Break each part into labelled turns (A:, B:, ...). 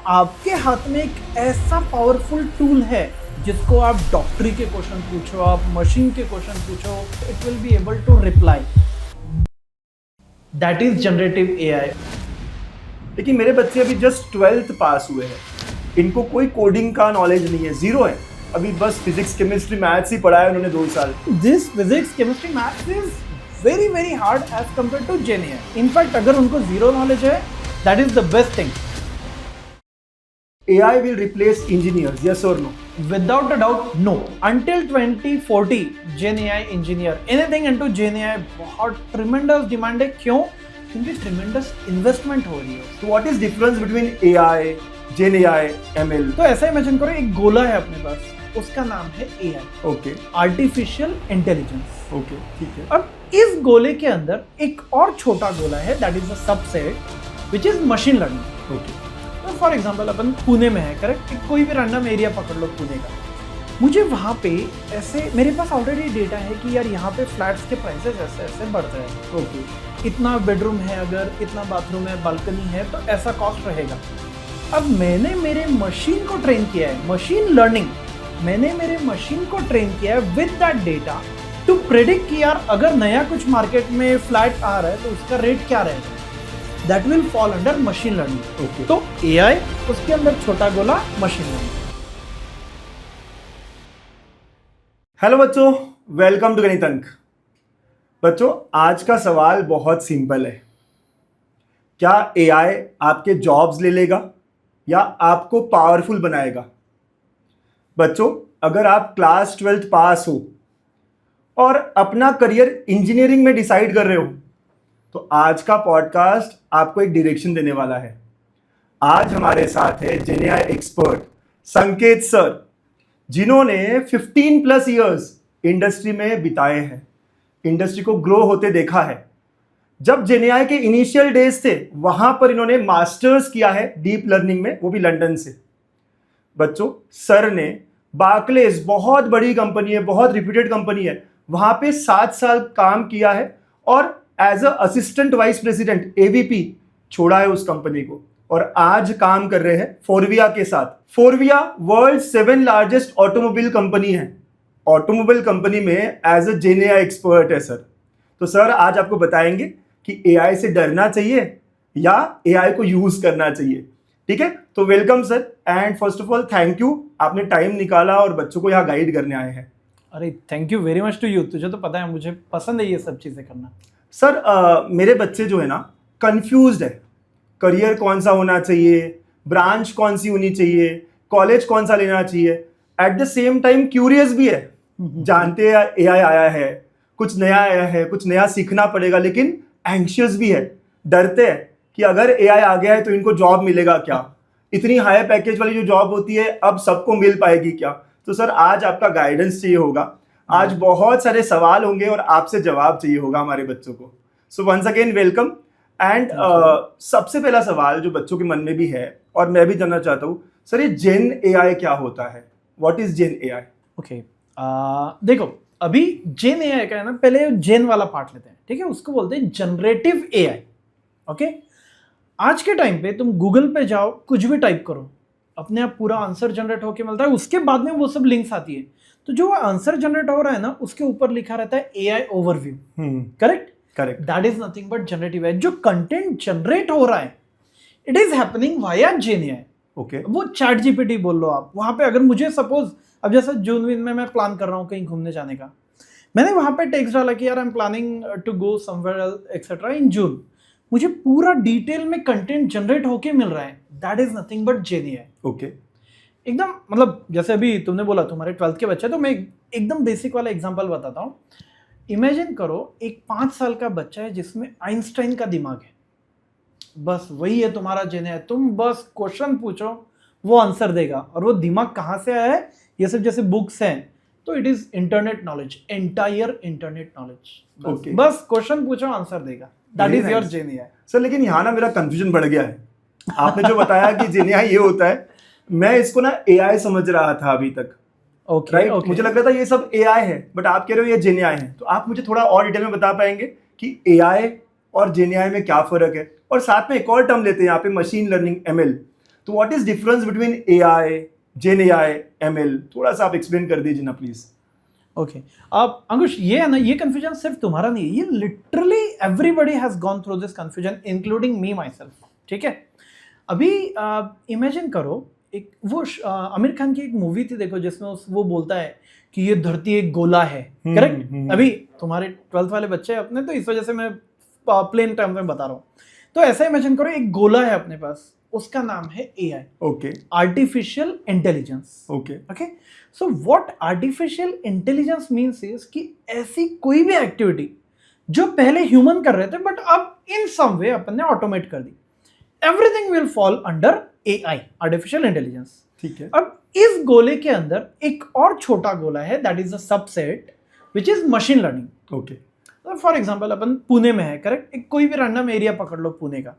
A: आपके हाथ में एक ऐसा पावरफुल टूल है जिसको आप डॉक्टरी के क्वेश्चन पूछो, आप मशीन के क्वेश्चन पूछो, it will be able to reply. That is generative AI.
B: लेकिन मेरे बच्चे अभी जस्ट 12th पास हुए हैं, इनको कोई कोडिंग का नॉलेज नहीं है, जीरो है। अभी बस फिजिक्स केमिस्ट्री मैथ्स ही पढ़ा है उन्होंने 2 साल।
A: This physics chemistry maths is very very hard as compare to gen AI. In fact अगर उनको जीरो नॉलेज है, that is the best thing.
B: AI will replace engineers, yes or no?
A: Without a doubt, no. Until 2040, Gen AI engineer, anything into Gen AI बहुत tremendous demand है। क्यों? क्योंकि tremendous investment हो रही है।
B: So what is difference between AI, Gen AI, ML?
A: तो ऐसा imagine करो, एक गोला है अपने पास, उसका नाम है AI,
B: Okay,
A: artificial intelligence.
B: okay, ठीक है।
A: अब इस गोले के अंदर एक और छोटा गोला है, that is a subset which is machine learning.
B: Okay,
A: तो फॉर एग्जाम्पल अपन पुणे में है, करेक्ट? कोई भी रैंडम एरिया पकड़ लो पुणे का, मुझे वहाँ पे ऐसे मेरे पास ऑलरेडी डेटा है कि यार यहाँ पे फ्लैट्स के प्राइसेस ऐसे ऐसे बढ़ रहे हैं।
B: okay,
A: इतना बेडरूम है, अगर इतना बाथरूम है, बालकनी है, तो ऐसा कॉस्ट रहेगा। अब मैंने मेरे मशीन को ट्रेन किया है, मशीन लर्निंग, मैंने मेरे मशीन को ट्रेन किया है with that data to predict कि यार अगर नया कुछ मार्केट में फ्लैट आ रहा है तो उसका रेट क्या रहेगा। That will fall under machine learning.
B: Okay.
A: तो एआई, उसके अंदर छोटा गोला मशीन लर्निंग।
B: हेलो बच्चों, वेलकम टू गणित अंक। बच्चों, आज का सवाल बहुत सिंपल है। क्या AI आपके जॉब्स ले लेगा या आपको पावरफुल बनाएगा? बच्चों, अगर आप क्लास 12th पास हो और अपना करियर इंजीनियरिंग में डिसाइड कर रहे हो, तो आज का पॉडकास्ट आपको एक डायरेक्शन देने वाला है। आज हमारे साथ है जेन एआई एक्सपर्ट संकेत सर, जिन्होंने 15+ इयर्स इंडस्ट्री में बिताए हैं, इंडस्ट्री को ग्रो होते देखा है। जब जेन एआई के इनिशियल डेज थे, वहां पर इन्होंने मास्टर्स किया है डीप लर्निंग में, वो भी लंदन से। बच्चों, सर ने बार्कलेज, बहुत बड़ी कंपनी है, बहुत रिप्यूटेड कंपनी है, वहां पे 7 साल काम किया है और as a assistant vice president AVP छोड़ा है उस कंपनी को, और आज काम कर रहे हैं फोरविया के साथ। Forvia world 7 largest automobile company है। ऑटोमोबाइल कंपनी में as a gen AI expert है सर। तो सर आज आपको बताएंगे कि AI से डरना चाहिए या AI को यूज करना चाहिए। ठीक है, तो welcome sir, and first of all thank you, आपने टाइम निकाला और बच्चों को यहाँ गाइड करने आए हैं।
A: अरे thank you very much to you. तुझे तो पता है मुझे पसंद है ये सब चीजें करना।
B: सर मेरे बच्चे जो है ना, कंफ्यूज्ड है, करियर कौन सा होना चाहिए, ब्रांच कौन सी होनी चाहिए, कॉलेज कौन सा लेना चाहिए, at the same time curious भी है। जानते हैं AI आया है, कुछ नया आया है, कुछ नया सीखना पड़ेगा, लेकिन एंग्शियस भी है, डरते हैं कि अगर AI आ गया है तो इनको जॉब मिलेगा क्या, इतनी हाई पैकेज वाली जो जॉब होती है अब सबको मिल पाएगी क्या। तो सर आज आपका गाइडेंस चाहिए होगा, आज बहुत सारे सवाल होंगे और आपसे जवाब चाहिए होगा हमारे बच्चों को। So once again welcome. And सबसे पहला सवाल जो बच्चों के मन में भी है और मैं भी जानना चाहता हूँ, सर ये जेन AI क्या होता है? What is gen AI?
A: Okay, देखो अभी जेन एआई का है ना, पहले जेन वाला पार्ट लेते हैं, ठीक है? उसको बोलते हैं जनरेटिव एआई। ओके, आज के टाइम पे तुम गूगल पे जाओ, कुछ भी टाइप करो, अपने आप पूरा आंसर जनरेट होके मिलता है। उसके बाद में वो सब लिंक्स आती है, तो जो आंसर जनरेट हो रहा है ना, उसके ऊपर लिखा रहता है AI overview. Correct?
B: Correct.
A: That is nothing but generative AI. जो कंटेंट जनरेट हो रहा है, it is happening via gen AI.
B: Okay,
A: वो चैट जीपीटी बोल लो आप। वहां पे अगर मुझे सपोज, अब जैसे जून में मैं प्लान कर रहा हूँ कहीं घूमने जाने का, मैंने वहां पे टेक्स्ट डाला कि यार I am planning to go somewhere etcetera in June, मुझे पूरा डिटेल में कंटेंट जनरेट होके मिल रहा है। That is nothing but gen AI.
B: Okay,
A: एकदम, मतलब जैसे अभी तुमने बोला तुम्हारे 12th के बच्चे, तो मैं एकदम बेसिक वाला एग्जांपल बताता हूँ। इमेजिन करो एक 5 साल का बच्चा है जिसमें आइंस्टाइन का दिमाग है, बस वही है तुम्हारा जेन एआई। तुम बस क्वेश्चन पूछो, वो आंसर देगा। और वो दिमाग कहाँ से आया है? ये सब जैसे बुक्स हैं, तो it is internet knowledge, entire internet knowledge.
B: Okay.
A: बस क्वेश्चन पूछो, आंसर देगा। That
B: Very
A: is your
B: nice.
A: Gen AI.
B: Sir लेकिन यहाँ ना मेरा कंफ्यूजन बढ़ गया है। आपने जो बताया कि जेन AI ये होता है, मैं इसको ना AI समझ रहा था अभी तक।
A: Okay,
B: right,
A: okay.
B: मुझे लग रहा था ये सब AI है, बट आप कह रहे हो ये जेन AI है। तो आप मुझे थोड़ा और डिटेल में बता पाएंगे कि AI और जेन AI में क्या फर्क है? और साथ में एक और टर्म लेते हैं यहाँ पे, मशीन लर्निंग ML। तो what is difference between AI, gen AI, ML? थोड़ा सा आप एक्सप्लेन कर दीजिए ना प्लीज।
A: ओके, अब अंकुश ये है ना, ये कंफ्यूजन सिर्फ तुम्हारा नहीं है, ये literally everybody has gone through this confusion including me my self. ठीक है, अभी इमेजिन करो एक वो आमिर खान की एक मूवी थी, देखो, जिसमें वो बोलता है कि ये धरती एक गोला है। करेक्ट? अभी तुम्हारे 12th वाले बच्चे हैं अपने, तो इस वजह से मैं प्लेन टर्म में बता रहा हूँ। तो ऐसा इमेजिन करो एक गोला है अपने पास, उसका नाम है AI.
B: Okay,
A: artificial intelligence.
B: Okay,
A: okay, so what artificial intelligence means is कि ऐसी कोई भी एक्टिविटी जो पहले ह्यूमन कर रहे थे बट अब इन सम वे अपन ने ऑटोमेट कर दी, everything will fall under AI, artificial intelligence.
B: ठीक है।
A: अब इस गोले के अंदर एक और छोटा गोला है, that is a subset which is machine learning.
B: Okay,
A: for example अपन पुणे में है, करेक्ट? एक कोई भी रैंडम एरिया पकड़ लो पुणे का,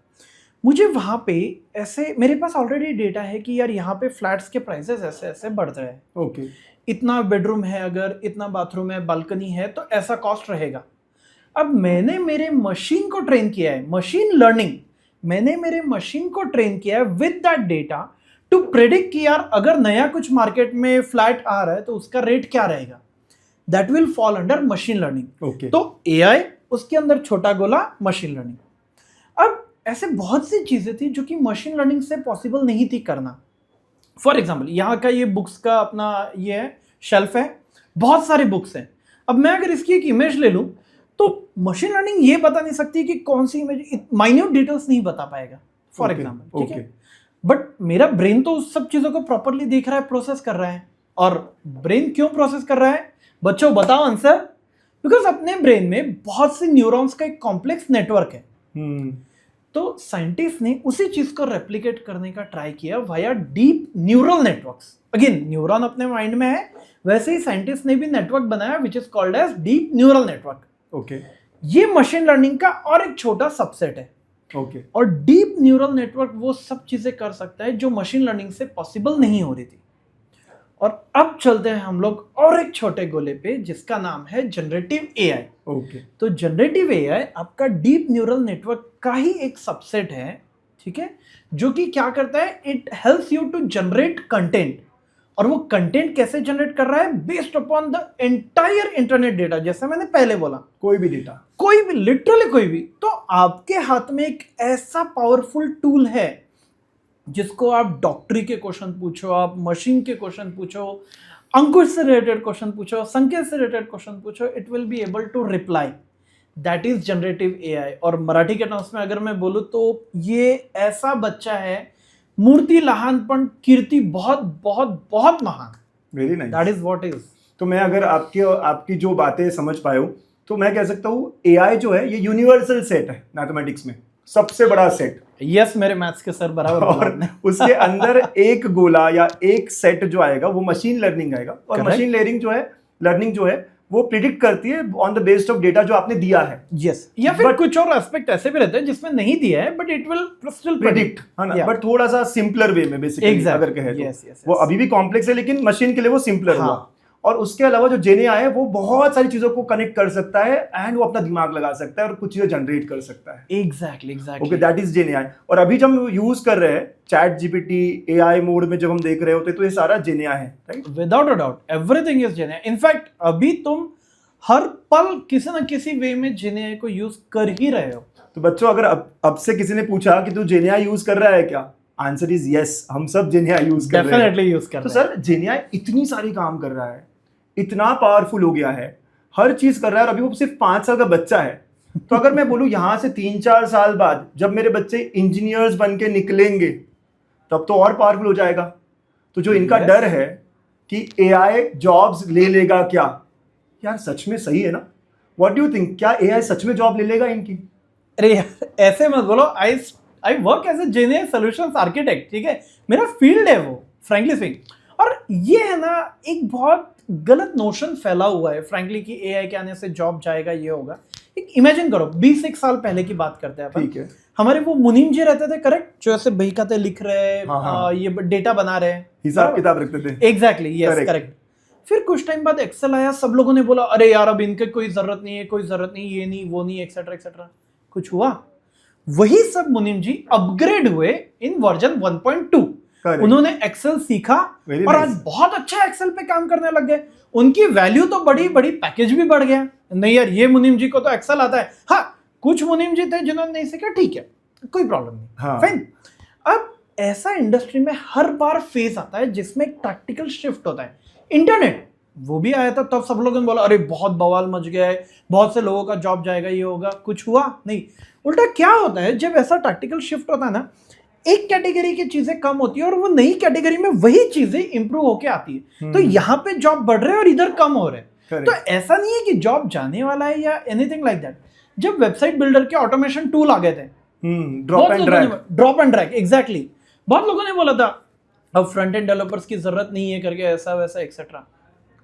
A: मुझे वहां पे ऐसे मेरे पास ऑलरेडी डेटा है कि यार यहाँ पे फ्लैट्स के प्राइसेस ऐसे ऐसे बढ़ रहे हैं।
B: ओके,
A: इतना बेडरूम है, अगर इतना बाथरूम है, बालकनी है, तो ऐसा कॉस्ट रहेगा। अब मैंने मेरे मशीन को ट्रेन किया है, मशीन लर्निंग, मैंने मेरे मशीन को ट्रेन किया है with that data to predict कि यार अगर नया कुछ मार्केट में फ्लैट आ रहा है तो उसका रेट क्या रहेगा। That will fall under machine learning.
B: Okay,
A: तो एआई, उसके अंदर छोटा गोला मशीन लर्निंग। अब ऐसे बहुत सी चीजें थी जो कि मशीन लर्निंग से पॉसिबल नहीं थी करना। फॉर एग्जाम्पल, यहाँ का ये बुक्स का अपना ये है, शेल्फ है, बहुत सारे बुक्स हैं। अब मैं अगर इसकी एक इमेज ले लूँ तो मशीन लर्निंग ये बता नहीं सकती कि कौन सी इमेज, माइन्यूट डिटेल्स नहीं बता पाएगा फॉर एग्जाम्पल। ठीक है, बट मेरा ब्रेन तो उस सब चीजों को प्रॉपरली देख रहा है, प्रोसेस कर रहा है। और ब्रेन क्यों प्रोसेस कर रहा है बच्चों, बताओ आंसर। बिकॉज अपने ब्रेन में बहुत सी न्यूरॉन्स का एक कॉम्प्लेक्स नेटवर्क है। तो साइंटिस्ट ने उसी चीज को रेप्लिकेट करने का ट्राई किया via deep neural networks. Again, neuron अपने माइंड में है, वैसे ही साइंटिस्ट ने भी नेटवर्क बनाया which is called as deep neural network.
B: Okay,
A: ये मशीन लर्निंग का और एक छोटा सबसेट है।
B: ओके,
A: और डीप न्यूरल नेटवर्क वो सब चीजें कर सकता है जो मशीन लर्निंग से पॉसिबल नहीं हो रही थी। और अब चलते हैं हम लोग और एक छोटे गोले पे जिसका नाम है जनरेटिव एआई।
B: ओके,
A: तो जनरेटिव एआई आपका डीप न्यूरल नेटवर्क का ही एक सबसेट है। ठीक है, जो कि क्या करता है, it helps you to generate content. और वो कंटेंट कैसे जनरेट कर रहा है, based upon the entire internet data. जैसे मैंने पहले बोला,
B: कोई भी डेटा,
A: कोई भी, लिटरली कोई भी। तो आपके हाथ में एक ऐसा पावरफुल टूल है जिसको आप डॉक्टरी के क्वेश्चन पूछो, आप मशीन के क्वेश्चन पूछो, अंकुश से रिलेटेड क्वेश्चन पूछो, संकेत से रिलेटेड क्वेश्चन पूछो, it will be able to reply. That is generative AI. और मराठी के टर्म्स में अगर मैं बोलूँ तो ये ऐसा बच्चा है, मूर्ति लहानपण कीर्ति बहुत बहुत बहुत महान।
B: Very nice,
A: that is what is.
B: तो मैं अगर आपकी जो बातें समझ पाया हूँ तो मैं कह सकता हूँ एआई जो है ये यूनिवर्सल सेट है मैथमेटिक्स में, सबसे बड़ा सेट।
A: यस, मेरे मैथ्स के सर बराबर बोला
B: और
A: आपने।
B: उसके अंदर एक गोला या एक सेट जो आएगा वो मशीन लर्निंग आएगा। और
A: Correct.
B: मशीन लर्निंग जो है वो प्रिडिक्ट करती है on the based of data जो आपने दिया है।
A: यस, या फिर कुछ और एस्पेक्ट ऐसे भी रहते हैं जिसमें नहीं दिया है but it will still
B: predict, है ना, बट थोड़ा सा सिंपलर वे में बेसिकली अगर कहे तो।
A: Yes, yes,
B: वो
A: yes.
B: अभी भी कॉम्प्लेक्स है लेकिन मशीन के लिए वो सिंपलर
A: हाँ.
B: हुआ। और उसके अलावा जो जेन एआई है वो बहुत सारी चीजों को कनेक्ट कर सकता है एंड वो अपना दिमाग लगा सकता है और कुछ चीजें जनरेट कर सकता है।
A: Exactly
B: okay, that is gen AI. और अभी जब हम यूज कर रहे हैं चैट जीपीटी एआई मोड में, जब हम देख रहे होते तो ये सारा जेन एआई है, right?
A: Without a doubt everything is gen AI. In fact अभी तुम हर पल किसी ना किसी वे में जेन एआई को यूज कर ही रहे हो।
B: तो बच्चों, अगर अब से किसी ने पूछा कि तू जेन एआई यूज कर रहा है क्या, आंसर इज यस, हम सब जेन एआई यूज कर रहे हैं।
A: डेफिनेटली यूज कर
B: तो
A: रहे हैं।
B: सर जेन एआई इतनी सारी काम कर रहा है, इतना पावरफुल हो गया है, हर चीज कर रहा है और अभी वो सिर्फ 5 साल का बच्चा है। तो अगर मैं बोलूं यहां से 3-4 साल बाद जब मेरे बच्चे इंजीनियर्स बन के निकलेंगे तब तो और पावरफुल हो जाएगा। तो जो इनका डर है कि एआई जॉब्स ले लेगा क्या, यार सच में सही है ना? व्हाट डू यू थिंक, क्या एआई सच में जॉब ले लेगा इनकी?
A: अरे यार, ऐसे मत बोलो। I work as a gen AI solutions architect. ठीक है, मेरा फील्ड है वो, फ्रैंकली स्पीकिंग। और ये है ना, एक बहुत गलत नोशन फैला हुआ है फ्रैंकली कि एआई के आने से जॉब जाएगा, ये होगा। एक इमेजिन करो, 20 साल पहले की बात करते हैं अपन।
B: ठीक है,
A: हमारे वो मुनीम जी रहते थे, करेक्ट, जो ऐसे बही खाते लिख रहे,
B: हाँ.
A: ये डेटा बना रहे,
B: हिसाब किताब रखते थे।
A: Exactly, yes,
B: Correct.
A: करेक्ट। फिर कुछ टाइम बाद एक्सेल आया, सब लोगों ने बोला अरे यार अब इनके कोई जरूरत नहीं है, कोई जरूरत नहीं, ये नहीं वो नहीं, एक्सेट्रा एक्सेट्रा। कुछ हुआ? वही सब मुनीम जी अपग्रेड हुए इन वर्जन 1.2।
B: Correct.
A: उन्होंने एक्सेल सीखा
B: Very
A: और
B: nice.
A: आज बहुत अच्छा एक्सेल पे काम करने लग गए। उनकी वैल्यू तो बड़ी बड़ी, पैकेज भी बढ़ गया। नहीं यार, ये मुनीम जी को तो एक्सेल आता है। हाँ, कुछ मुनीम जी थे जिन्होंने नहीं सीखा, ठीक है, कोई प्रॉब्लम नहीं,
B: हाँ।
A: फाइन। अब ऐसा इंडस्ट्री में हर बार फेज आता है जिसमें एक टैक्टिकल शिफ्ट होता है। इंटरनेट वो भी आया था, तब सब लोगों ने बोला अरे बहुत बवाल मच गया है, बहुत से लोगों का जॉब जाएगा, ये होगा। कुछ हुआ नहीं। उल्टा क्या होता है, जब ऐसा टैक्टिकल शिफ्ट होता है ना, एक कैटेगरी की चीजें कम होती है और वो नई कैटेगरी में वही चीजें इंप्रूव होके आती है। तो यहाँ पे जॉब बढ़ रहे हैं और इधर कम हो रहे हैं। तो ऐसा नहीं है कि जॉब जाने वाला है या एनीथिंग लाइक दैट। जब वेबसाइट बिल्डर के ऑटोमेशन टूल आ गए थे,
B: ड्रॉप एंड ड्रैग,
A: एग्जैक्टली, बहुत लोगों ने बोला था अब फ्रंट एंड डेवलपर्स की जरूरत नहीं है करके, ऐसा वैसा एक्सेट्रा।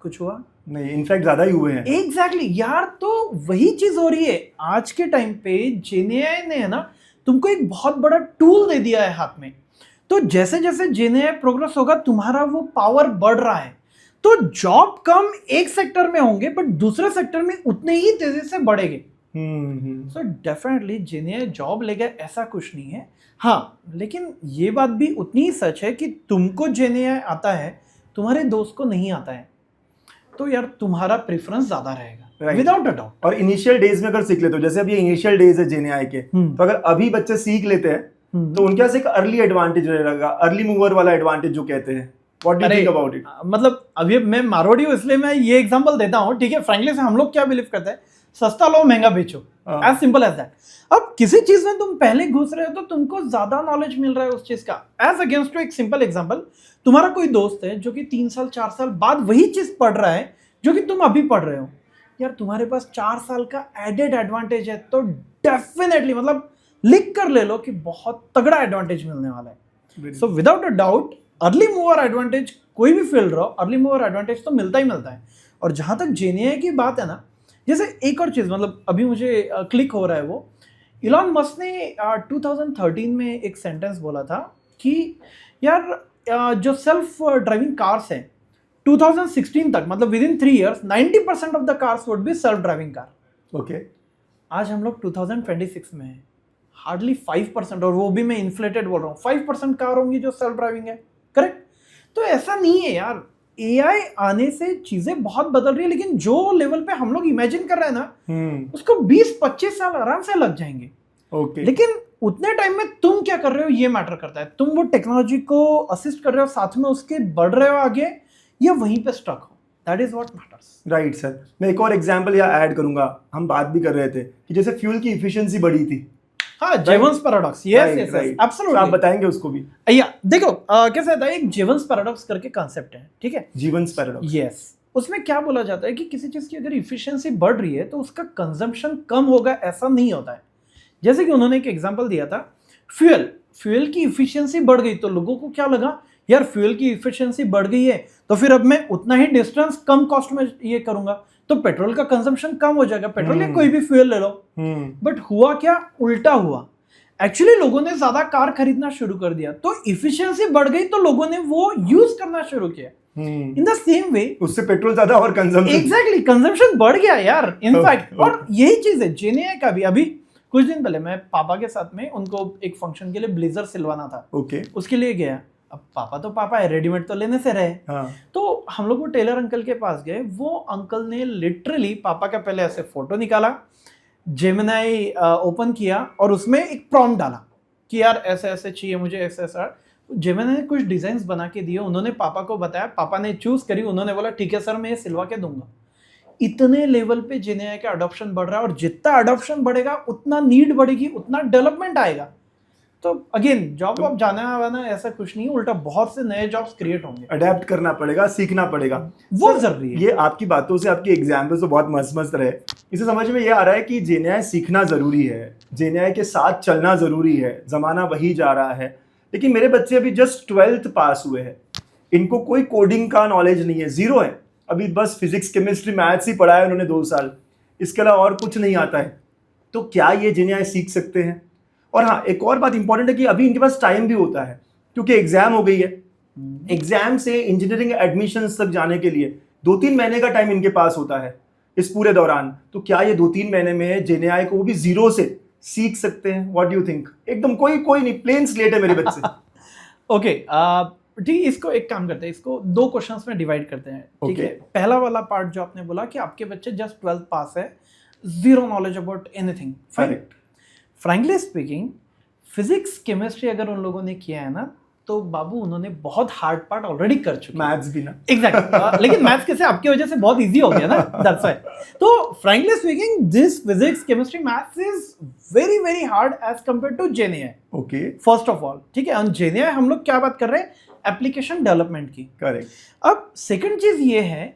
A: कुछ हुआ
B: नहीं, इनफैक्ट ज्यादा ही हुए हैं।
A: एग्जैक्टली यार, तो वही चीज हो रही है आज के टाइम पे। जेएनएआई ने है ना तुमको एक बहुत बड़ा टूल दे दिया है हाथ में। तो जैसे जैसे जेएनएआई प्रोग्रेस होगा, तुम्हारा वो पावर बढ़ रहा है। तो जॉब कम एक सेक्टर में होंगे, बट दूसरे सेक्टर में उतने ही तेजी से बढ़ेंगे। सो डेफिनेटली जेएनएआई जॉब लेगा ऐसा कुछ नहीं है। हाँ, लेकिन ये बात भी उतनी ही सच है कि तुमको जेएनएआई आता है, तुम्हारे दोस्त को नहीं आता है, तो यार तुम्हारा प्रेफरेंस ज्यादा रहेगा, विदाउट अ डाउट।
B: और इनिशियल डेज में अगर सीख लेते हो, जैसे अभी इनिशियल डेज है जेएनएआई के, तो अगर अभी बच्चे सीख लेते हैं तो उनके पास एक अर्ली एडवांटेज रहेगा, अर्ली मूवर वाला एडवांटेज जो कहते हैं। What do you think about it?
A: मतलब अभी मैं मारवाड़ी हूँ इसलिए मैं ये एग्जांपल देता हूँ, ठीक है। फ्रैंकली से हम लोग क्या बिलीव करते हैं, सस्ता लो महंगा बेचो, एज सिंपल एज दैट। अब किसी चीज में तुम पहले घुस रहे हो तो तुमको ज्यादा नॉलेज मिल रहा है उस चीज का। एज अगेंस्ट टू एक सिंपल एग्जांपल, तुम्हारा कोई दोस्त है जो कि 3 साल 4 साल बाद वही चीज पढ़ रहा है जो कि तुम अभी पढ़ रहे हो। यार तुम्हारे पास 4 साल का एडेड एडवांटेज है, तो डेफिनेटली मतलब लिख कर ले लो कि बहुत तगड़ा एडवांटेज मिलने वाला है। So without a doubt early mover advantage, कोई भी फील्ड रहो, अर्ली मूवर एडवांटेज तो मिलता ही मिलता है। और जहां तक जेएनएआई की बात है ना, जैसे एक और चीज मतलब अभी मुझे क्लिक हो रहा है, वो इलॉन मस्क ने 2013 में एक सेंटेंस बोला था कि यार जो सेल्फ ड्राइविंग कार्स हैं 2016 तक, मतलब with in 3 years 90% of the cars would be self driving car.
B: Okay,
A: आज हम लोग 2026 में हैं, हार्डली 5%, और वो भी मैं इन्फ्लेटेड बोल रहा हूँ, 5% कार होंगी जो सेल्फ ड्राइविंग है, करेक्ट। तो ऐसा नहीं है यार, एआई आने से चीजें बहुत बदल रही है, लेकिन जो लेवल पे हम लोग इमेजिन कर रहे हैं ना, उसको 20-25 साल आराम से लग जाएंगे।
B: ओके,
A: लेकिन उतने टाइम में तुम क्या कर रहे हो ये मैटर करता है। तुम वो टेक्नोलॉजी को असिस्ट कर रहे हो, साथ में उसके बढ़ रहे हो आगे, या वहीं पे स्टक हो, that is what matters.
B: Right sir. मैं एक और एग्जांपल यहाँ ऐड करूंगा। हम बात भी कर रहे थे कि जैसे फ्यूल की इफिशिएंसी बढ़ी थी।
A: हाँ, Jevons paradox, yes yes yes, absolutely.
B: आप बताएंगे उसको भी?
A: या देखो कैसे होता है, एक जेवंस पैराडॉक्स करके कॉन्सेप्ट है, ठीक है।
B: जीवंस पैराडॉक्स,
A: यस। उसमें क्या बोला जाता है कि किसी चीज की अगर इफिशिएंसी बढ़ रही है तो उसका कंजम्पशन कम होगा, ऐसा नहीं होता है। जैसे कि उन्होंने एक एग्जांपल दिया था, फ्यूल की इफिशिएंसी बढ़ गई तो लोगों को क्या लगा, यार फ्यूल की इफिशिएंसी बढ़ गई है तो फिर अब मैं उतना ही डिस्टेंस कम कॉस्ट में ये करूंगा, तो पेट्रोल का कंजम्पशन कम हो जाएगा, पेट्रोल या कोई भी फ्यूल ले लो। बट हुआ क्या, उल्टा हुआ। एक्चुअली लोगों ने ज्यादा कार खरीदना शुरू कर दिया, तो इफिशिएंसी बढ़ गई तो लोगों ने वो यूज करना शुरू किया। इन द सेम वे
B: उससे पेट्रोल ज्यादा और कंजम्पशन,
A: एग्जैक्टली, कंजम्पशन बढ़ गया यार इनफैक्ट। और यही चीज है जेएनएआई का भी। अभी कुछ दिन पहले मैं पापा के साथ में, उनको एक फंक्शन के लिए ब्लेजर सिलवाना था,
B: ओके,
A: उसके लिए गया। अब पापा तो पापा है, रेडीमेड तो लेने से रहे।
B: हाँ।
A: तो हम लोग वो टेलर अंकल के पास गए। वो अंकल ने लिटरली पापा का पहले ऐसे फोटो निकाला, जेमिनाई ओपन किया और उसमें एक प्रॉम्प्ट डाला कि यार ऐसे ऐसे चाहिए मुझे, ऐसे ऐसा। जेमिनाई ने कुछ डिजाइन्स बना के दिए, उन्होंने पापा को बताया, पापा ने चूज करी, उन्होंने बोला ठीक है सर मैं ये सिलवा के दूंगा। इतने लेवल पे जेएनएआई का अडॉप्शन बढ़ रहा है, और जितना अडॉप्शन बढ़ेगा उतना नीड बढ़ेगी, उतना डेवलपमेंट आएगा। तो अगेन जॉब वॉब जाना वाना ऐसा कुछ नहीं, उल्टा बहुत से नए जॉब्स क्रिएट होंगे।
B: अडेप्ट करना पड़ेगा, सीखना पड़ेगा,
A: वो जरूरी है।
B: ये आपकी बातों से, आपकी एग्जाम्पल से बहुत मस्त रहे। इसे समझ में ये आ रहा है कि जेएनएआई सीखना जरूरी है, जेएनएआई के साथ चलना जरूरी है, जमाना वही जा रहा है। लेकिन मेरे बच्चे अभी जस्ट 12th पास हुए हैं, इनको कोई कोडिंग का नॉलेज नहीं है, जीरो है। अभी बस फिजिक्स केमिस्ट्री मैथ्स ही पढ़ा है उन्होंने 2 साल, इसके अलावा और कुछ नहीं आता है। तो क्या ये जेएनएआई सीख सकते हैं? और हाँ, एक और बात इंपॉर्टेंट है कि अभी इनके पास टाइम भी होता है, क्योंकि एग्जाम हो गई है। एग्जाम से इंजीनियरिंग एडमिशन तक जाने के लिए 2-3 महीने का टाइम इनके पास होता है इस पूरे दौरान। तो क्या ये 2-3 महीने में जेएनएआई को भी जीरो से सीख सकते हैं? What do you think? एकदम कोई नहीं, प्लेन स्लेट है मेरे बच्चे।
A: ओके, ठीक, इसको एक काम करते हैं, इसको दो क्वेश्चंस में डिवाइड करते हैं, ठीक है? पहला वाला पार्ट जो आपने बोला कि आपके बच्चे जस्ट 12th पास है, zero knowledge about anything,
B: correct.
A: Frankly speaking, physics chemistry अगर उन लोगों ने किया है ना, तो बाबू उन्होंने बहुत हार्ड पार्ट ऑलरेडी कर चुके हैं।
B: मैथ्स भी ना,
A: एग्जैक्टली लेकिन मैथ्स कैसे आपकी वजह से बहुत इजी हो गया ना, दैट्स व्हाई। तो frankly speaking, this physics chemistry maths is very very hard as compare to Gen AI.
B: Okay,
A: first of all, ठीक है, जेएनआई हम लोग क्या बात कर रहे हैं, एप्लीकेशन डेवलपमेंट की।
B: करेक्ट।
A: अब सेकंड चीज ये है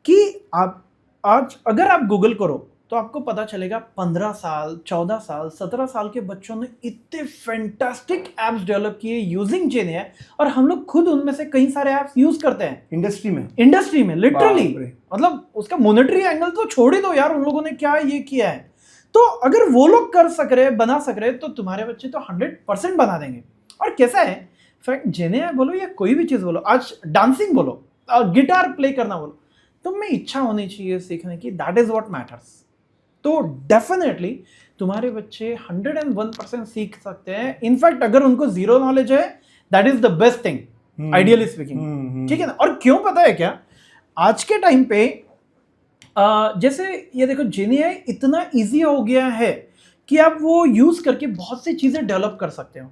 A: कि आप आज अगर आप गूगल करो तो आपको पता चलेगा 15 साल, 14 साल, 17 साल के बच्चों ने इतने फैंटास्टिक एप्स डेवलप किए यूजिंग जेएनआई, और हम लोग खुद उनमें से कई सारे एप्स यूज करते हैं इंडस्ट्री में लिटरली। मतलब उसका मॉनेटरी एंगल तो छोड़ ही दो यार, उन लोगों ने क्या ये किया है। तो अगर वो लोग कर सक रहे, बना सक रहे, तो तुम्हारे बच्चे तो 100% बना देंगे। और कैसा है, फैक्ट जेएनआई बोलो या कोई भी चीज बोलो, आज डांसिंग बोलो, गिटार प्ले करना बोलो, तुम में इच्छा होनी चाहिए सीखने की, दैट इज व्हाट मैटर्स। तो डेफिनेटली तुम्हारे बच्चे 101% सीख सकते हैं। इनफैक्ट अगर उनको जीरो नॉलेज है, that is the best thing ideally speaking, ठीक है ना? और क्यों पता है क्या, आज के टाइम पे जैसे ये देखो, जेएनआई इतना इजी हो गया है कि आप वो यूज करके बहुत सी चीजें डेवलप कर सकते हो।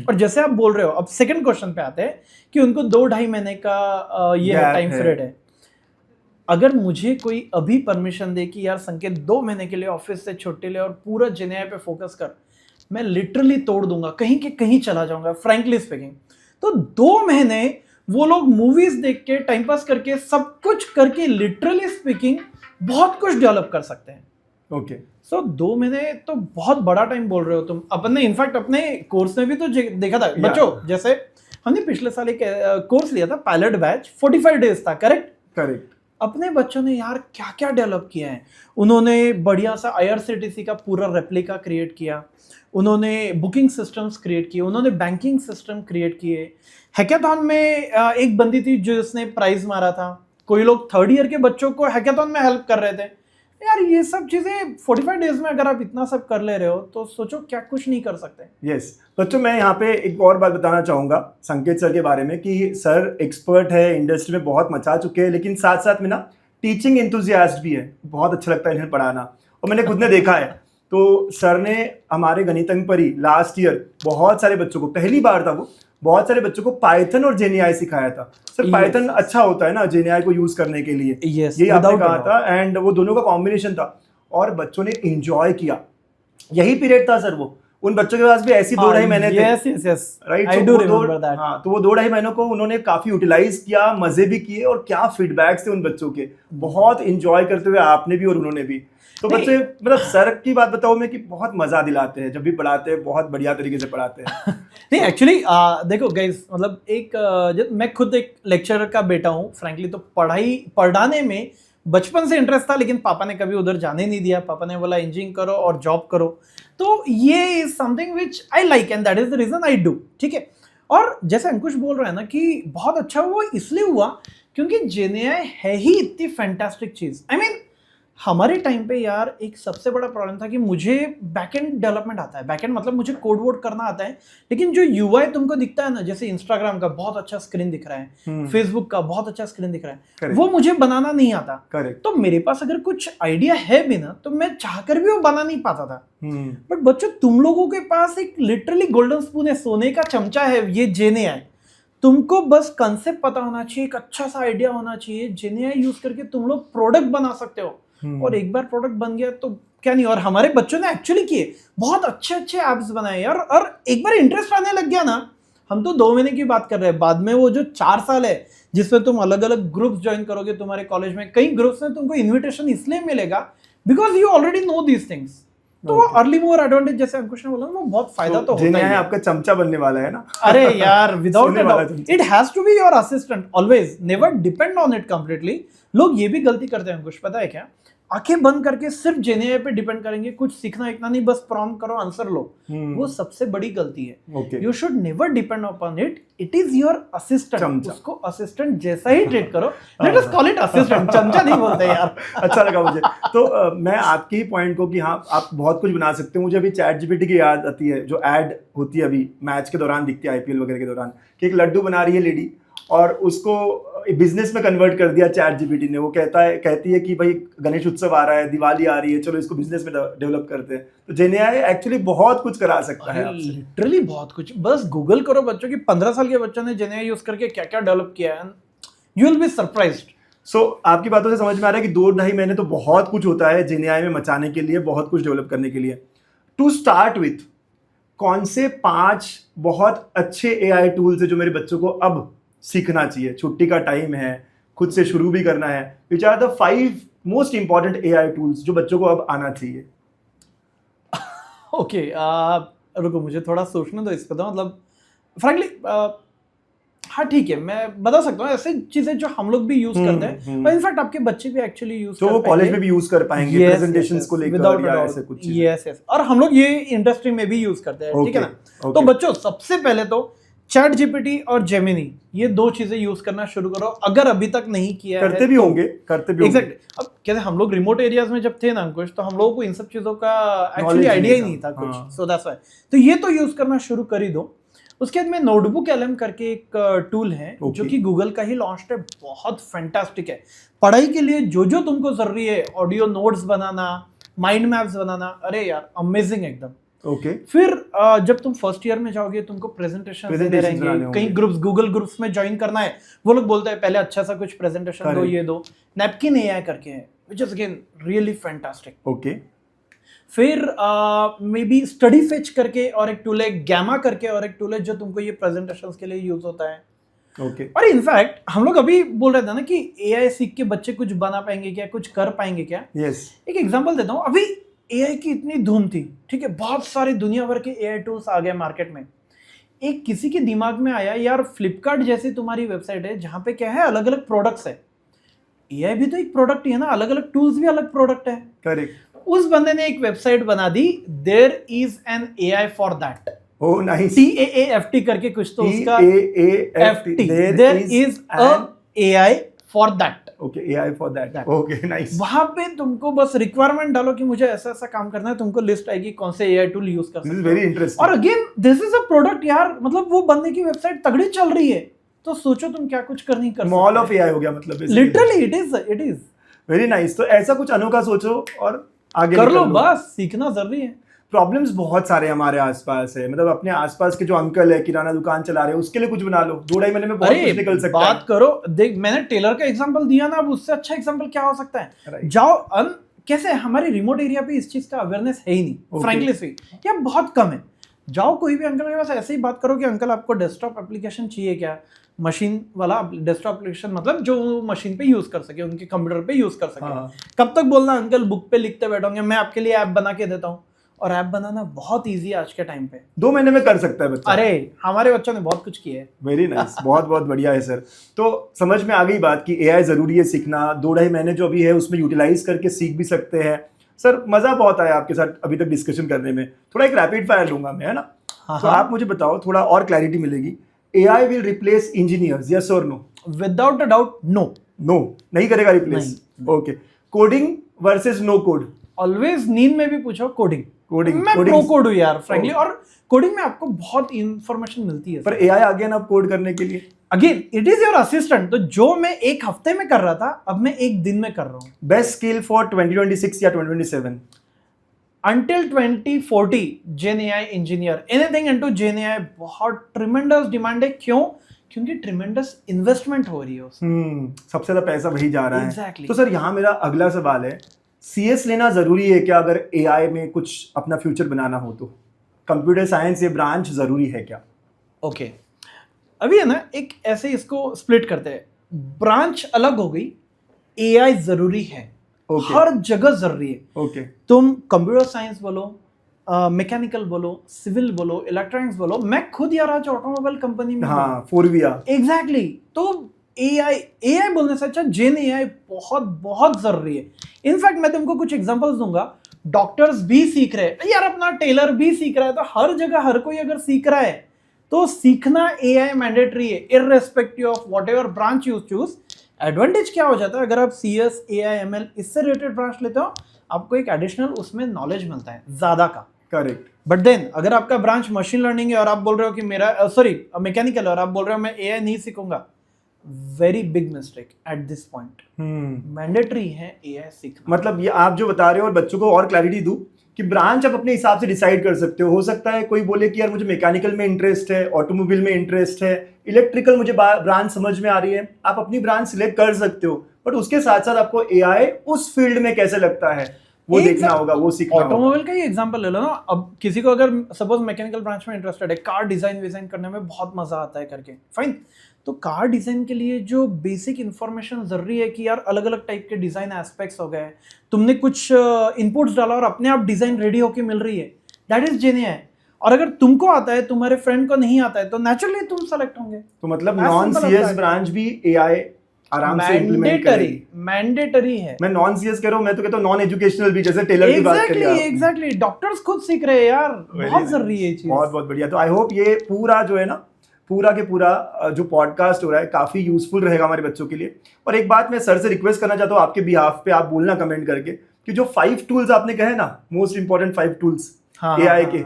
A: और जैसे आप बोल रहे हो, अब सेकंड क्वेश्चन पे आते हैं कि उनको 2-2.5 महीने का ये टाइम पीरियड है। अगर मुझे कोई अभी परमिशन दे कि यार संकेत 2 महीने के लिए ऑफिस से छुट्टी ले और पूरा जेएनआई पे फोकस कर, मैं लिटरली तोड़ दूंगा, कहीं के कहीं चला जाऊंगा, फ्रैंकली स्पीकिंग। तो 2 महीने वो लोग मूवीज देख के, टाइम पास करके, सब कुछ करके, लिटरली स्पीकिंग बहुत कुछ डेवलप कर सकते हैं।
B: ओके,
A: सो 2 महीने तो बहुत बड़ा टाइम बोल रहे हो तुम। अपने इनफैक्ट अपने कोर्स में भी तो देखा था बच्चों, जैसे हमने पिछले साल एक कोर्स लिया था, पायलट बैच, 45 डेज था, करेक्ट। अपने बच्चों ने यार क्या क्या डेवलप किया है। उन्होंने बढ़िया सा IRCTC का पूरा रेप्लिका क्रिएट किया, उन्होंने बुकिंग सिस्टम्स क्रिएट किए, उन्होंने बैंकिंग सिस्टम क्रिएट किए। हैकाथॉन में एक बंदी थी जिसने प्राइज मारा था, कोई लोग 3rd ईयर के बच्चों को हैकाथॉन में हेल्प कर रहे थे। यार ये सब चीजें 45 डेज में अगर आप इतना सब कर ले रहे हो, तो सोचो क्या कुछ नहीं कर सकते।
B: यस बच्चों, मैं यहाँ पे एक और बात बताना चाहूंगा संकेत सर के बारे में कि सर एक्सपर्ट है, इंडस्ट्री में बहुत मचा चुके हैं, लेकिन साथ साथ में ना टीचिंग एंथुसियास्ट भी है। बहुत अच्छा लगता है इन्हें पढ़ाना, और मैंने खुद ने देखा है। तो सर ने हमारे गणित अंक पर ही लास्ट ईयर बहुत सारे बच्चों को, पहली बार था वो, बहुत सारे बच्चों को पाइथन और जेएनआई सिखाया था। सर पाइथन अच्छा होता है ना जेएनआई को यूज करने के लिए, ये आपने कहा था, एंड वो दोनों का कॉम्बिनेशन था और बच्चों ने एंजॉय किया। यही पीरियड था सर वो, उन बच्चों के पास भी ऐसी 2-2.5 महीने थे, राइट? हाँ, तो वो 2-2.5 महीनों को उन्होंने काफी यूटिलाइज किया, मजे भी किए, और क्या फीडबैक्स थे उन बच्चों के, बहुत एंजॉय करते हुए आपने भी और उन्होंने भी। तो बच्चे, मतलब सर की बात बताओ मैं कि बहुत मजा दिलाते हैं जब भी पढ़ाते हैं, बहुत बढ़िया तरीके से पढ़ाते हैं।
A: नहीं एक्चुअली देखो गाइस, मतलब जब मैं खुद एक लेक्चरर का बेटा हूँ, फ्रैंकली, तो पढ़ाने में बचपन से इंटरेस्ट था, लेकिन पापा ने कभी उधर जाने नहीं दिया। पापा ने बोला इंजीनियरिंग करो और जॉब करो। तो ये is something which I like and that is the reason I do, ठीक है। और जैसे अंकुश बोल रहा है ना कि बहुत अच्छा हुआ, इसलिए हुआ क्योंकि जेएनआई है ही इतनी फैंटास्टिक चीज। आई मीन हमारे टाइम पे यार एक सबसे बड़ा प्रॉब्लम था कि मुझे बैकएंड डेवलपमेंट आता है, बैकएंड मतलब मुझे कोड वोड करना आता है, लेकिन जो यूआई तुमको दिखता है ना, जैसे इंस्टाग्राम का बहुत अच्छा स्क्रीन दिख रहा है, फेसबुक का बहुत अच्छा स्क्रीन दिख रहा है, वो मुझे बनाना नहीं आता। तो मेरे पास अगर कुछ आइडिया है भी ना, तो मैं चाहकर भी वो बना नहीं पाता था। बट बच्चों, तुम लोगों के पास एक लिटरली गोल्डन स्पून है, सोने का चमचा है, ये जेएनआई। तुमको बस कंसेप्ट पता होना चाहिए, एक अच्छा सा आइडिया होना चाहिए, जेएनआई यूज करके तुम लोग प्रोडक्ट बना सकते हो। और एक बार प्रोडक्ट बन गया तो क्या नहीं। और हमारे बच्चों ने एक्चुअली किए, बहुत अच्छे अच्छे एप्स बनाए यार। और एक बार इंटरेस्ट आने लग गया ना, हम तो 2 महीने की बात कर रहे हैं, बाद में वो जो 4 साल है जिसमें तुम अलग अलग ग्रुप्स ज्वाइन करोगे तुम्हारे कॉलेज में, कई ग्रुप्स में तुमको इन्विटेशन इसलिए मिलेगा because you already know these things. तो वो अर्ली मूवर एडवांटेज, जैसे अंकुश ने बोला, वो बहुत फायदा तो होता है।
B: आपका चमचा बनने वाला है ना।
A: अरे यार, without it has to be your assistant always, never depend on it completely. लोग ये भी गलती करते हैं अंकुश, पता है क्या, आंखें बंद करके सिर्फ जेनेआई पे डिपेंड करेंगे, कुछ सीखना इतना नहीं, बस प्रॉम्प्ट करो आंसर लो, वो सबसे बड़ी गलती है।
B: Okay
A: you should never depend upon it, it is your assistant,
B: चमचा।
A: उसको असिस्टेंट जैसा ही ट्रीट करो, let us call it assistant, चमचा नहीं बोलते यार।
B: अच्छा लगा मुझे। तो मैं आपके ही पॉइंट को कि हाँ आप बहुत कुछ बना सकते हो, मुझे अभी चैट जीपीटी की याद आती है, जो ऐड होती है अभी मैच के दौरान दिखती है आईपीएल वगैरह के दौरान, कि एक लड्डू बना रही है लेडी और उसको बिजनेस में कन्वर्ट कर दिया चैट जीपीटी ने। वो कहती है कि भाई गणेश उत्सव आ रहा है, दिवाली आ रही है, चलो इसको बिजनेस में डेवलप करते हैं। तो जेनेआई एक्चुअली बहुत कुछ करा सकता है आपसे।
A: लिटरली बहुत कुछ, बस गूगल करो बच्चों की, 15 साल के बच्चों ने जेनेआई यूज करके क्या क्या डेवलप किया है, यू विल बी सरप्राइज्ड।
B: सो आपकी बातों से समझ में आ रहा है कि 2-2.5 महीने तो बहुत कुछ होता है जेनेआई में मचाने के लिए, बहुत कुछ डेवलप करने के लिए। टू स्टार्ट विथ, कौन से 5 बहुत अच्छे एआई टूल्स है जो मेरे बच्चों को अब सीखना चाहिए? छुट्टी का टाइम है, खुद से शुरू भी करना है। Which are the 5 most important AI tools जो बच्चों को अब आना चाहिए?
A: ओके, रुको मुझे थोड़ा सोचने दो इस पे, तो मतलब फ्रैंकली हाँ ठीक है, मैं बता सकता हूँ ऐसे चीजें जो हम लोग भी यूज करते हैं, और इनफैक्ट आपके बच्चे भी एक्चुअली यूज
B: तो वो कॉलेज में भी यूज कर पाएंगे प्रेजेंटेशंस को लेकर या ऐसे कुछ चीजें।
A: यस, और हम लोग ये इंडस्ट्री में भी यूज करते हैं, ठीक है ना। तो बच्चों सबसे पहले तो चैट जीपीटी और जेमिनी, ये 2 चीजें यूज करना शुरू करो, अगर अभी तक नहीं किया
B: करते भी होंगे।
A: एग्जैक्टली। अब कहते हम लोग रिमोट एरियाज में जब थे ना अंकुश, तो हम लोगों को इन सब चीजों का एक्चुअली आइडिया ही नहीं था कुछ, सो दैट्स व्हाई। तो ये तो यूज करना शुरू कर ही दो। उसके बाद में नोटबुक एलएम करके एक टूल है जो कि गूगल का ही लॉन्च है, बहुत फैंटास्टिक है पढ़ाई के लिए। जो जो तुमको जरूरी है, ऑडियो नोट्स बनाना, माइंड मैप्स बनाना, अरे यार अमेजिंग एकदम।
B: ओके
A: फिर जब तुम फर्स्ट ईयर में जाओगे, तुमको प्रेजेंटेशन देने रहेंगे, कई ग्रुप्स, गूगल ग्रुप्स में ज्वाइन करना है, वो लोग बोलते हैं पहले अच्छा सा कुछ प्रेजेंटेशन दो, ये दो। नैपकिन एआई करके है, which is again really fantastic.
B: Okay
A: फिर मे बी स्टडी फेच करके और एक टूल है, गैमा करके और एक टूल है, जो तुमको ये प्रेजेंटेशंस के लिए यूज होता है।
B: ओके
A: और इनफैक्ट हम लोग अभी बोल रहे थे ना कि एआई सीख के बच्चे कुछ बना पाएंगे क्या, कुछ कर पाएंगे क्या।
B: यस
A: एक एग्जांपल देता हूँ, अभी एआई की इतनी धूम थी, ठीक है, बहुत सारे दुनिया भर के एआई टूल्स आ गए मार्केट में। एक किसी के दिमाग में आया यार, फ्लिपकार्ट जैसी तुम्हारी वेबसाइट है जहां पे क्या है, अलग अलग प्रोडक्ट्स है, एआई भी तो एक प्रोडक्ट ही है ना, अलग अलग टूल्स भी अलग प्रोडक्ट है।
B: करेक्ट।
A: उस बंदे ने एक वेबसाइट बना दी, there is an AI for that.
B: Oh nice.
A: TAAFT करके कुछ तो उसका
B: TAAFT,
A: there is a AI for that.
B: Okay, AI for that, okay nice.
A: वहां पे तुमको बस रिक्वायरमेंट डालो कि मुझे ऐसा ऐसा काम करना है, तुमको लिस्ट आएगी कौन से एआई टूल यूज कर सकते हो।
B: This is very interesting.
A: और again this is a product यार, मतलब वो बंदे की वेबसाइट तगड़ी चल रही है, तो सोचो तुम क्या कुछ कर नहीं कर सकते।
B: मॉल ऑफ एआई हो गया मतलब,
A: literally it is
B: very nice. तो ऐसा कुछ अनोखा सोचो और आगे
A: कर लो, बस सीखना जरूरी है।
B: प्रॉब्लम्स बहुत सारे हमारे आसपास है, मतलब अपने आसपास के जो अंकल है किराना दुकान चला रहे हैं, उसके लिए कुछ बना लो, 2-2.5 महीने में बहुत कुछ निकल सकता है।
A: बात करो, देख मैंने टेलर का एग्जांपल दिया ना, अब उससे अच्छा एग्जांपल क्या हो सकता है।
B: Right.
A: जाओ कैसे हमारे रिमोट एरिया पे इस चीज का अवेयरनेस है ही नहीं, फ्रैंकली स्पीकिंग, या बहुत कम है। जाओ कोई भी अंकल के पास ऐसे ही बात करो कि अंकल आपको डेस्कटॉप एप्लीकेशन चाहिए क्या, मशीन वाला डेस्कटॉप एप्लीकेशन, मतलब जो मशीन पे यूज कर सके, उनके कंप्यूटर पे यूज कर सके।
B: हाँ।
A: कब तक बोलना अंकल बुक पे लिखते बैठोगे, मैं आपके लिए ऐप बना के देता हूँ। और ऐप बनाना बहुत इजी है आज के टाइम पे,
B: 2 महीने में कर सकता है बच्चा।
A: अरे हमारे बच्चों ने बहुत कुछ किया है।
B: वेरी नाइस, बहुत बहुत बढ़िया है सर। तो समझ में आ गई बात कि एआई जरूरी है सीखना, 2-2.5 महीने जो अभी है उसमें यूटिलाइज करके सीख भी सकते हैं। सर मजा बहुत आया आपके साथ अभी तक डिस्कशन करने में। थोड़ा एक रैपिड फायर लूंगा मैं, है ना। तो आप मुझे बताओ, थोड़ा और क्लैरिटी मिलेगी। AI will replace engineers, yes और no?
A: Without a doubt no.
B: No, नहीं करेगा replace. Okay, coding versus no code?
A: Always नींद में भी पूछो कोडिंग। मैं
B: कोडिंग
A: प्रो कोड हूँ यार फ्रैंकली, और कोडिंग में आपको बहुत इंफॉर्मेशन मिलती है।
B: पर एआई आ गया ना अब कोड करने के लिए।
A: Again it is your assistant, तो जो मैं एक हफ्ते में कर रहा था, अब मैं एक दिन में कर रहा हूँ।
B: बेस्ट स्किल फॉर 2026 या 2027?
A: Until 2040 Gen AI engineer, anything into Gen AI बहुत ट्रिमेंडस डिमांड है। क्यों? क्योंकि ट्रिमेंडस इन्वेस्टमेंट हो रही है उसमें।
B: सबसे ज्यादा पैसा वही जा रहा है।
A: Exactly.
B: तो सर यहाँ मेरा अगला सवाल है, सीएस लेना जरूरी है क्या अगर एआई में कुछ अपना फ्यूचर बनाना हो तो? कंप्यूटर साइंस ये ब्रांच जरूरी है क्या?
A: ओके, अभी है ना, एक ऐसे इसको स्प्लिट करते हैं, ब्रांच अलग हो गई, एआई जरूरी है। हर जगह जरूरी है। तुम कंप्यूटर साइंस बोलो, मैकेनिकल बोलो, सिविल बोलो, इलेक्ट्रॉनिक्स बोलो, मैं खुद यार आज ऑटोमोबाइल कंपनी में,
B: हाँ, फोरविया।
A: एग्जैक्टली। तो एआई बोलने से अच्छा जेन एआई बहुत बहुत जरूरी है। इनफैक्ट मैं तुमको कुछ एग्जांपल्स दूंगा, डॉक्टर्स भी सीख रहे हैं यार, अपना टेलर भी सीख रहा है, तो हर जगह हर कोई अगर सीख रहा है तो सीखना एआई मैंडेटरी है, irrespective of whatever branch you choose. Advantage क्या हो जाता है, अगर आप सीएस एआई एमएल इससे रिलेटेड ब्रांच लेते हो, आपको एक एडिशनल उसमें नॉलेज मिलता है ज्यादा का।
B: करेक्ट।
A: बट देन अगर आपका ब्रांच मशीन लर्निंग है और आप बोल रहे हो कि मेरा सॉरी मैकेनिकल है और आप बोल रहे हो मैं एआई नहीं सीखूंगा, very big mistake at this point. Mandatory है एआई सीखना।
B: मतलब ये आप जो बता रहे हो, और बच्चों को और क्लैरिटी दूं कि ब्रांच आप अपने हिसाब से डिसाइड कर सकते हो सकता है कोई बोले कि यार मुझे मैकेनिकल में इंटरेस्ट है, ऑटोमोबाइल में इंटरेस्ट है, इलेक्ट्रिकल मुझे ब्रांच समझ में आ रही है, आप अपनी ब्रांच सिलेक्ट कर सकते हो। बट उसके साथ साथ आपको एआई उस फील्ड में कैसे लगता है वो देखना होगा, वो सीखना होगा।
A: ऑटोमोबाइल का ही एग्जांपल ले लो ना, अब किसी को अगर सपोज मैकेनिकल ब्रांच में इंटरेस्टेड है, कार डिजाइन करने में बहुत मजा आता है करके, फाइन, तो कार डिजाइन के लिए जो बेसिक इंफॉर्मेशन जरूरी है कि यार अलग अलग टाइप के डिजाइन एस्पेक्ट्स हो गए, तुमने कुछ इनपुट्स डाला और अपने आप डिजाइन रेडी होके मिल रही है, दैट इज जेन्युइन। और अगर तुमको आता है, तुम्हारे फ्रेंड को नहीं आता है, तो नेचुरली तुम सेलेक्ट होंगे।
B: तो मतलब नॉन सीएस ब्रांच भी एआई आराम से इंप्लीमेंट करेगी।
A: मैंडेटरी है।
B: मैं नॉन सीएस कह रहा हूं, मैं तो कहता हूं नॉन एजुकेशनल भी, जैसे टेलर की बात करी आप।
A: एग्जैक्टली डॉक्टर्स खुद सीख रहे हैं यार, बहुत जरूरी है ये चीज।
B: बहुत बहुत बढ़िया। तो आई होप ये पूरा जो है ना, पूरा के पूरा जो पॉडकास्ट हो रहा है काफी यूजफुल रहेगा हमारे बच्चों के लिए। और एक बात मैं सर से रिक्वेस्ट करना चाहता हूँ आपके बिहाफ पे, आप बोलना कमेंट करके कि जो 5 टूल्स आपने कहे ना, मोस्ट इंपॉर्टेंट 5 टूल्स एआई के,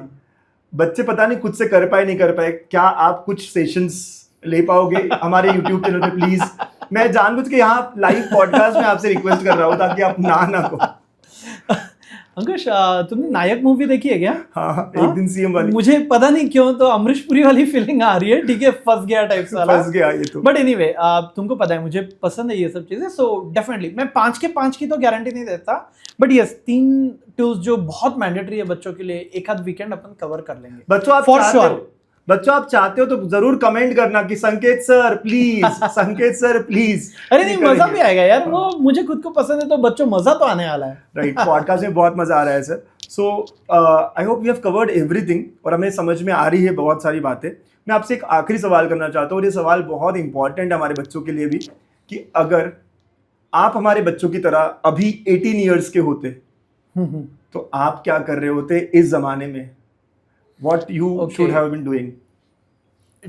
B: बच्चे पता नहीं खुद से कर पाए नहीं कर पाए, क्या आप कुछ सेशंस ले पाओगे हमारे यूट्यूब चैनल पे प्लीज? मैं जानबूझ के यहाँ लाइव पॉडकास्ट में आपसे रिक्वेस्ट कर रहा हूँ ताकि आप ना को।
A: अंकुश, तुमने नायक मूवी देखी है क्या?
B: हाँ, एक दिन सीएम वाली।
A: मुझे पता नहीं क्यों तो अमरीश पुरी वाली फीलिंग आ रही है, ठीक है, फंस गया टाइप सा।
B: फंस गया ये तो।
A: बट एनीवे, तुमको पता है मुझे पसंद है ये सब चीजें, सो डेफिनेटली मैं 5 के 5 की तो गारंटी नहीं देता, बट यस 3 टूल्स जो बहुत मैंडेटरी है बच्चों के लिए, एक आध वीकेंड अपन कवर कर लेंगे।
B: बच्चों आप चाहते हो तो जरूर कमेंट करना कि संकेत सर प्लीज, संकेत सर प्लीज।
A: अरे नहीं, मजा भी आएगा यार, वो मुझे खुद को पसंद है तो बच्चों मजा तो आने वाला है।
B: राइट, पॉडकास्ट में बहुत मजा आ रहा है sir. So I hope we have covered everything और हमें समझ में आ रही है बहुत सारी बातें। मैं आपसे एक आखिरी सवाल करना चाहता हूँ, और ये सवाल बहुत इंपॉर्टेंट है हमारे बच्चों के लिए भी, कि अगर आप हमारे बच्चों की तरह अभी 18 ईयर्स के होते तो आप क्या कर रहे होते इस जमाने में? What you should have been doing?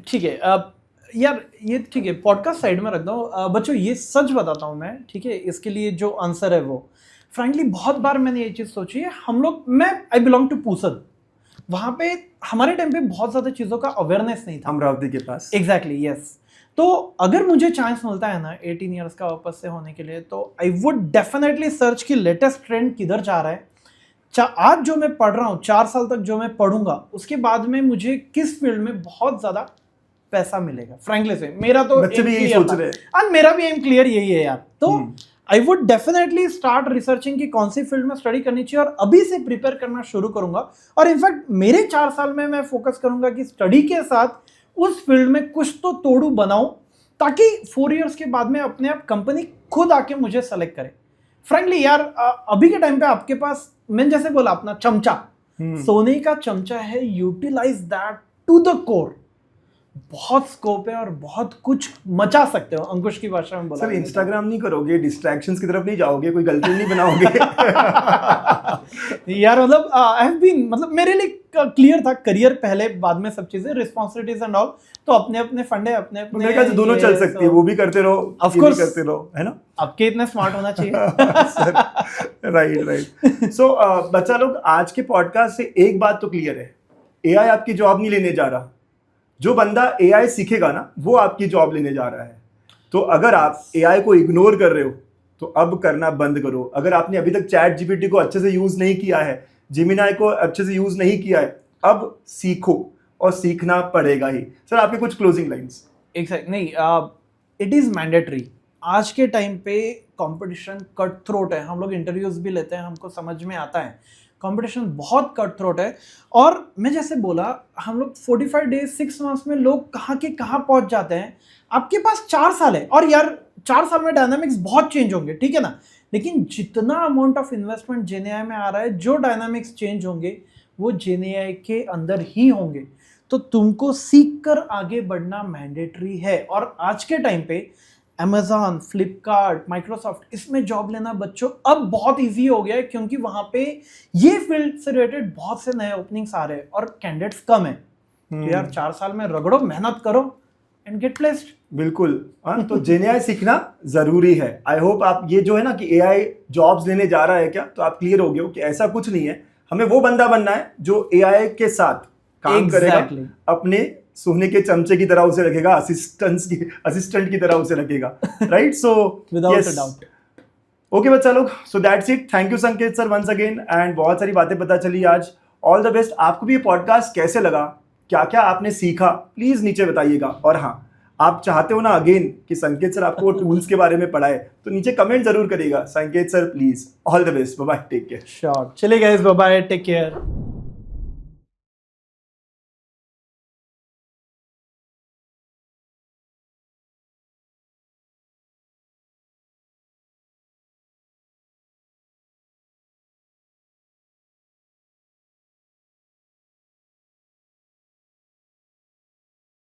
A: ठीक है, यार ये ठीक है, पॉडकास्ट साइड में रख दो। बच्चों ये सच बताता हूँ मैं, ठीक है, इसके लिए जो आंसर है वो फ्रैंकली बहुत बार मैंने ये चीज़ सोची है। हम लोग, मैं आई बिलोंग टू पूसन, वहाँ पे हमारे टाइम पे बहुत ज़्यादा चीज़ों का अवेयरनेस नहीं था,
B: अमरावती के पास।
A: Exactly yes. तो अगर मुझे चांस मिलता है ना 18 ईयर्स का वापस से होने के लिए, तो आई वुड डेफिनेटली सर्च कि लेटेस्ट ट्रेंड किधर जा रहा है। आज जो मैं पढ़ रहा हूँ, 4 साल तक जो मैं पढ़ूंगा, उसके बाद में मुझे किस फील्ड में बहुत ज्यादा पैसा मिलेगा। फ्रैंकली से मेरा तो
B: बच्चे भी यही सोच रहे हैं,
A: और मेरा भी एम क्लियर यही है यार। तो I would definitely start researching कि कौन सी फील्ड में स्टडी करनी चाहिए, और अभी से प्रिपेयर करना शुरू करूंगा। और इनफैक्ट मेरे 4 साल में मैं फोकस करूंगा कि स्टडी के साथ उस फील्ड में कुछ तो तोड़ू बनाऊं, ताकि 4 ईयर्स के बाद में अपने आप कंपनी खुद आके मुझे सेलेक्ट करे। फ्रैंकली यार, अभी के टाइम पे आपके पास, मैंने जैसे बोला, अपना चमचा, सोने का चमचा है, utilize that to the core. बहुत स्कोप है और बहुत कुछ मचा सकते हो, अंकुश की भाषा में बोला।
B: सर इंस्टाग्राम नहीं करोगे, डिस्ट्रैक्शंस की तरफ नहीं जाओगे, कोई गर्लफ्रेंड नहीं बनाओगे?
A: यार मतलब आई हैव बीन, मतलब मेरे लिए क्लियर था, करियर पहले, बाद में सब चीजें, रिस्पांसिबिलिटीज एंड ऑल, तो अपने अपने फंडे, अपने अपने,
B: मेरे ख्याल से दोनों चल सकती है, वो भी करते रहो,
A: ऑफ कोर्स
B: करते रहो, है ना?
A: आपके इतना स्मार्ट होना चाहिए।
B: राइट। सो बच्चा लोग, आज के पॉडकास्ट से एक बात तो क्लियर है, एआई आपकी जॉब नहीं लेने जा रहा। जो बंदा एआई सीखेगा ना, वो आपकी जॉब लेने जा रहा है। तो अगर आप एआई को इग्नोर कर रहे हो तो अब करना बंद करो। अगर आपने अभी तक चैट जीपीटी को अच्छे से यूज नहीं किया है, जेमिनाई को अच्छे से यूज नहीं किया है, अब सीखो, और सीखना पड़ेगा ही। सर आपके कुछ क्लोजिंग लाइंस?
A: एग्जैक्ट नहीं, इट इज मैंडेटरी। आज के टाइम पे कंपटीशन कट थ्रोट है, हम लोग इंटरव्यूज भी लेते हैं, हमको समझ में आता है कंपटीशन बहुत कट थ्रोट है। और मैं जैसे बोला, हम लोग 45 डेज 6 मंथ्स में लोग कहाँ के कहाँ पहुंच जाते हैं। आपके पास 4 साल है, और यार 4 साल में डायनामिक्स बहुत चेंज होंगे, ठीक है ना, लेकिन जितना अमाउंट ऑफ इन्वेस्टमेंट जेएनएआई में आ रहा है, जो डायनामिक्स चेंज होंगे वो जेएनएआई के अंदर ही होंगे। तो तुमको सीख कर आगे बढ़ना मैंडेटरी है। और आज के टाइम पे अमेजॉन, फ्लिपकार्ट, माइक्रोसॉफ्ट, इसमें जॉब लेना बच्चों अब बहुत इजी हो गया है, क्योंकि वहां पे ये फील्ड से रिलेटेड बहुत से नए ओपनिंग्स आ रहे हैं और कैंडिडेट्स कम है। तो यार 4 साल में रगड़ो, मेहनत करो एंड गेट प्लेस्ड।
B: बिल्कुल। हाँ, तो जेएनआई सीखना जरूरी है। आई होप आप ये जो है ना कि एआई जॉब्स लेने जा रहा है क्या, तो आप क्लियर हो गए हो कि ऐसा कुछ नहीं है। हमें वो बंदा बनना है जो एआई के साथ काम करेगा, अपने सोने के चमचे की तरह उसे रखेगा, असिस्टेंट की तरह उसे रखेगा, right? So
A: without a doubt.
B: Okay बच्चा लोग, so that's it. Thank you संकेत सर वंस अगेन, एंड बहुत सारी बातें पता चली आज। All the best. आपको भी ये पॉडकास्ट कैसे लगा, क्या क्या आपने सीखा, प्लीज नीचे बताइएगा। और हाँ, आप चाहते हो ना अगेन कि संकेत सर आपको टूल्स के बारे में पढ़ाए, तो नीचे कमेंट जरूर करिएगा। Sanket sir please, all the best, bye bye, take care.
A: Sure, चलिए guys, bye bye, take care.